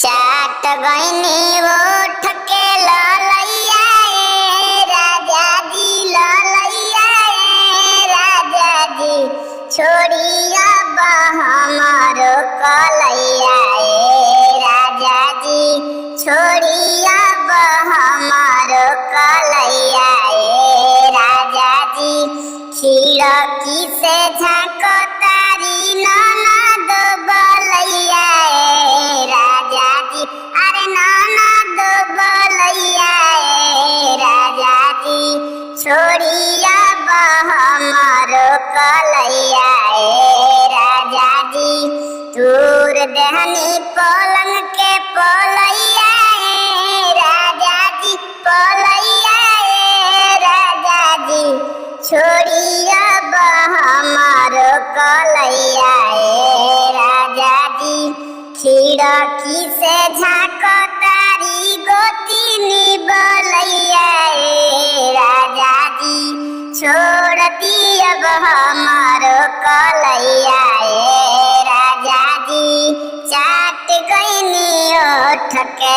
चाट गईनी ओठ के ललैया राजा जी, ललैया राजा जी, छोड़िया हमारो कलैया राजा जी, छोड़िया हमारो कलैया राजा जी। खिड़की से झाँको तारी ननद बलैया राजा जी, अरे ननद बलैया राजा जी, छोड़िया हमारो कलैया राजा जी। दूर दहनी पलंग के पलैया राजा जी, पलैया राजा जी, छोड़िया हमारो कलैया राजा जी। खिड़की से झाँको तारी गोतिनी बलैया राजा जी, छोड़ती अब हमारो कलैया राजा जी। चाट गईनी ओठ के